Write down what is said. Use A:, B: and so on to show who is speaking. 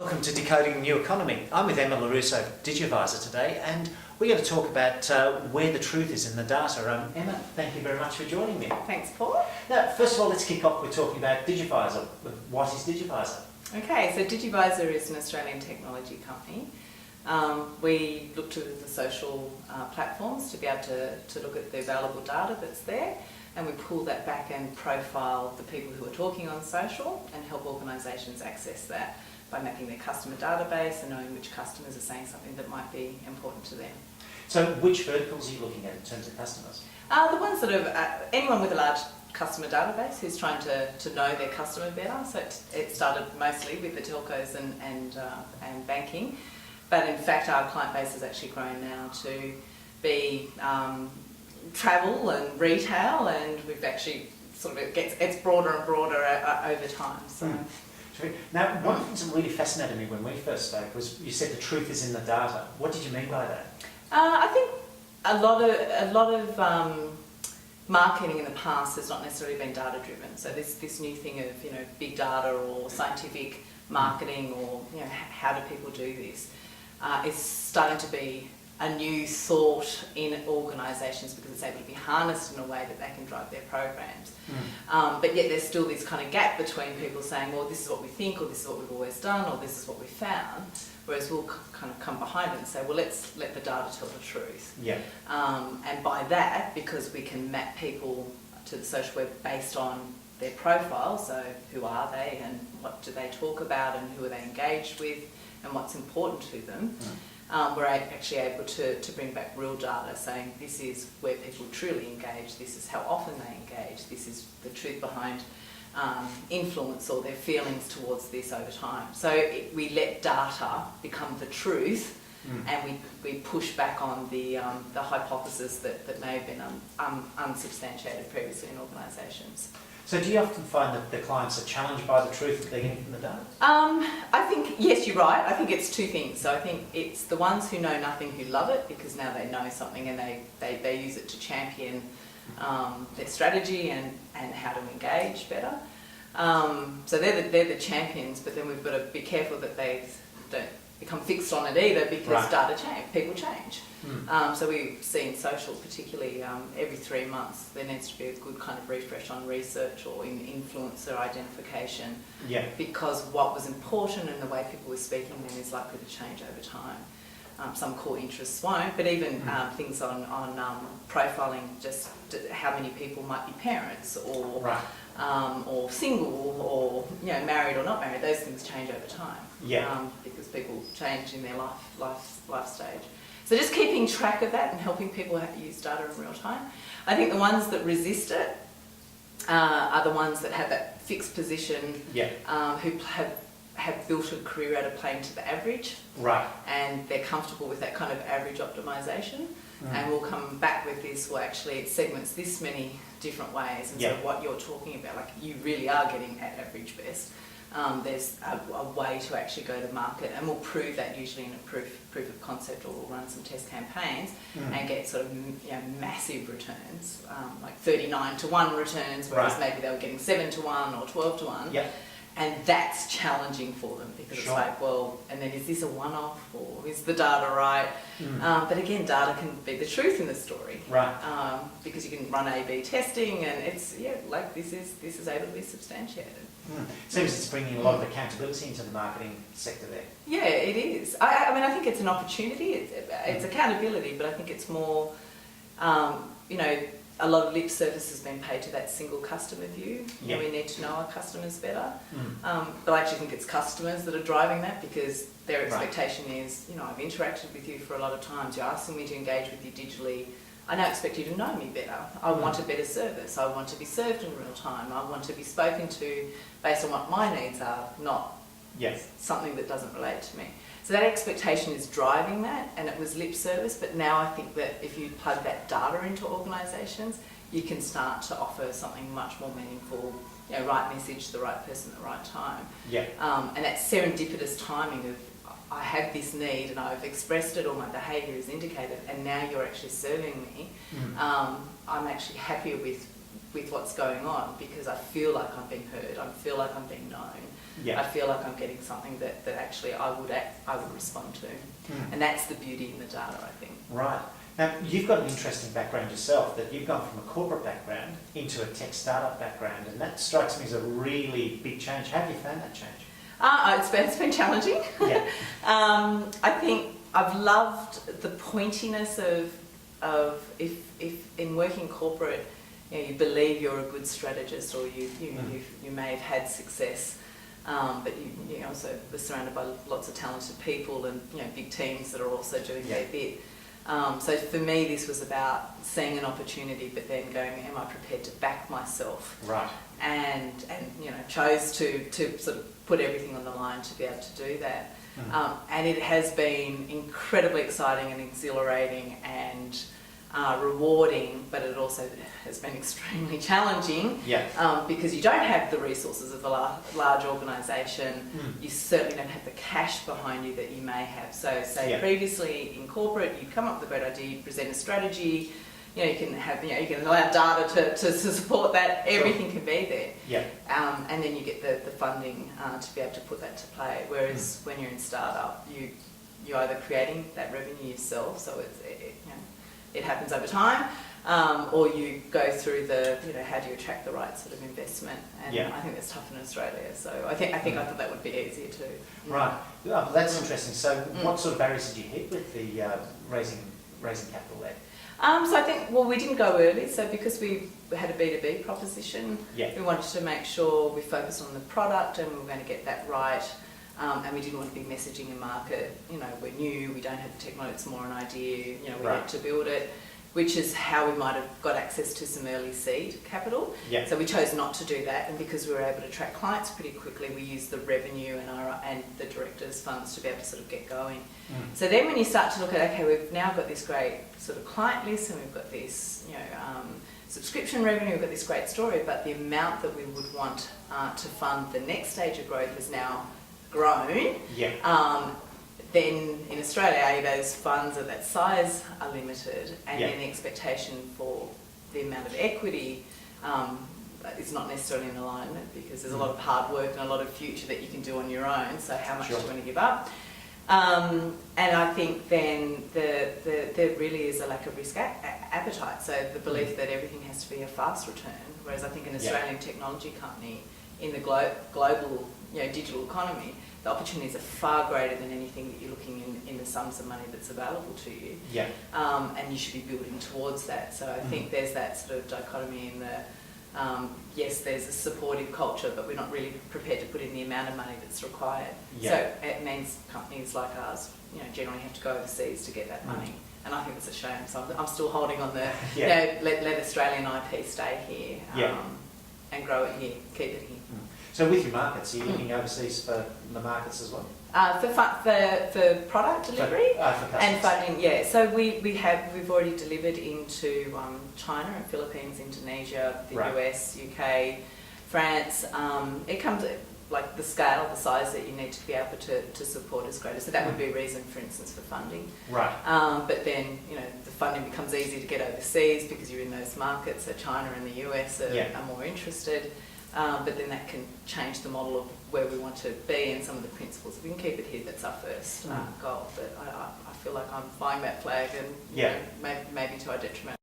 A: Welcome to Decoding the New Economy. I'm with LoRusso, Digivizer today, and we're going to talk about where the truth is in the data. Emma, thank you very much for joining me.
B: Thanks, Paul.
A: Now, first of all, let's kick off with talking about Digivizer. What is Digivizer?
B: Okay, so Digivizer is an Australian technology company. We look to the social platforms to be able to look at the available data that's there, and we pull that back and profile the people who are talking on social and help organisations access that by mapping their customer database and knowing which customers are saying something that might be important to them.
A: So which verticals are you looking at in terms of customers?
B: The ones that have, anyone with a large customer database who's trying to know their customer better. So it started mostly with the telcos and banking, but in fact our client base has actually grown now to be travel and retail, and we've actually sort of, it's broader and broader over time. So.
A: Now, one of the things that really fascinated me when we first spoke was you said the truth is in the data. What did you mean by that?
B: I think a lot of marketing in the past has not necessarily been data driven. So this new thing of big data or scientific marketing or how do people do this is starting to be a new thought in organisations because it's able to be harnessed in a way that they can drive their programs. But yet there's still this kind of gap between people saying, well, this is what we think, or this is what we've always done, or this is what we found, whereas we'll kind of come behind it and say, well, let's let the data tell the truth.
A: Yeah.
B: And by that, because we can map people to the social web based on their profile, so who are they and what do they talk about and who are they engaged with and what's important to them, we're actually able to bring back real data saying this is where people truly engage, this is how often they engage, this is the truth behind influence or their feelings towards this over time. So we let data become the truth, and we push back on the hypothesis that may have been unsubstantiated previously in organisations.
A: So do you often find that the clients are challenged by the truth that they're getting from the data?
B: I think, yes, you're right. I think it's two things. So I think it's the ones who know nothing who love it because now they know something and they use it to champion their strategy and how to engage better. So they're the champions, but then we've got to be careful that they don't become fixed on it either because data change, people change. So we see in social particularly every 3 months there needs to be a good kind of refresh on research or in influencer identification, because what was important and the way people were speaking then is likely to change over time. Some core interests won't, but even things on profiling just how many people might be parents or single or married or not married, those things change over time because people change in their life stage. So just keeping track of that and helping people use data in real time. I think the ones that resist it are the ones that have that fixed position, who have built a career out of playing to the average, and they're comfortable with that kind of average optimisation, and we'll come back with this, well actually it segments this many different ways, and so what you're talking about, like you really are getting at average best. There's a way to actually go to market, and we'll prove that usually in a proof of concept, or we'll run some test campaigns and get sort of massive returns, like 39-to-1 returns, whereas maybe they were getting 7-to-1 or 12-to-1. And that's challenging for them because it's like, well, and then is this a one-off or is the data right? But again, data can be the truth in the story, because you can run A/B testing, and it's like this is able to be substantiated.
A: Seems it's bringing a lot of accountability into the marketing sector there. Yeah,
B: it is. I mean, I think it's an opportunity. It's accountability, but I think it's more, a lot of lip service has been paid to that single customer view. We need to know our customers better. But I actually think it's customers that are driving that, because their expectation is, I've interacted with you for a lot of times, you're asking me to engage with you digitally, I now expect you to know me better. I want a better service. I want to be served in real time. I want to be spoken to based on what my needs are, not something that doesn't relate to me. So that expectation is driving that, and it was lip service, but now I think that if you plug that data into organisations, you can start to offer something much more meaningful, right message to the right person at the right time. And that serendipitous timing of, I have this need and I've expressed it, or my behaviour is indicated, and now you're actually serving me. I'm actually happier with with what's going on because I feel like I'm being heard, I feel like I'm being known,
A: Yeah.
B: I feel like I'm getting something that actually I would respond to. And that's the beauty in the data, I think.
A: Right. Now, you've got an interesting background yourself, that you've gone from a corporate background into a tech startup background, and that strikes me as a really big change. How have you found that change?
B: It's been challenging.
A: Yeah.
B: I think I've loved the pointiness of if in working corporate, you believe you're a good strategist or you may have had success, but you also were surrounded by lots of talented people and big teams that are also doing their bit. So for me, this was about seeing an opportunity, but then going, am I prepared to back myself?
A: Right.
B: And chose to sort of put everything on the line to be able to do that. And it has been incredibly exciting and exhilarating and rewarding, but it also has been extremely challenging because you don't have the resources of a large organisation. You certainly don't have the cash behind you that you may have. So say previously in corporate, you come up with a great idea, you present a strategy, you can have, you can allow data to support that, everything can be there. Yeah. And then you get the funding to be able to put that to play. Whereas when you're in startup, you're either creating that revenue yourself, so it happens over time, or you go through the, how do you attract the right sort of investment? And I think that's tough in Australia. So I think I thought that would be easier too.
A: Right. Well, that's interesting. So what sort of barriers did you hit with the raising capital there?
B: So I think, we didn't go early. So because we had a B2B proposition, we wanted to make sure we focused on the product and we were going to get that right. And we didn't want to be messaging a market, we're new, we don't have the technology, it's more an idea, we had to build it, which is how we might have got access to some early seed capital. Yeah. So we chose not to do that, and because we were able to attract clients pretty quickly, we used the revenue and the directors' funds to be able to sort of get going. So then when you start to look at, okay, we've now got this great sort of client list and we've got this, subscription revenue, we've got this great story, but the amount that we would want to fund the next stage of growth is now grown. Then in Australia, those funds of that size are limited, and then the expectation for the amount of equity is not necessarily in alignment, because there's a lot of hard work and a lot of future that you can do on your own. So how much do you want to give up? And I think then there really is a lack of risk appetite. So the belief that everything has to be a fast return, whereas I think an Australian technology company in the global digital economy, the opportunities are far greater than anything that you're looking in the sums of money that's available to you. And you should be building towards that. So I think there's that sort of dichotomy in the, yes, there's a supportive culture, but we're not really prepared to put in the amount of money that's required. So it means companies like ours, generally have to go overseas to get that money. And I think it's a shame. So I'm still holding on the, let Australian IP stay here and grow it here, keep it here.
A: So with your markets, are you looking overseas for the markets as well?
B: For product delivery
A: for
B: and funding, So we've already delivered into China and Philippines, Indonesia, the US, UK, France. It comes like the scale, the size that you need to be able to support is greater. So that would be a reason, for instance, for funding. Right. But then the funding becomes easy to get overseas because you're in those markets. So China and the US are more interested. But then that can change the model of where we want to be and some of the principles. If we can keep it here, that's our first goal. But I feel like I'm flying that flag and maybe to our detriment.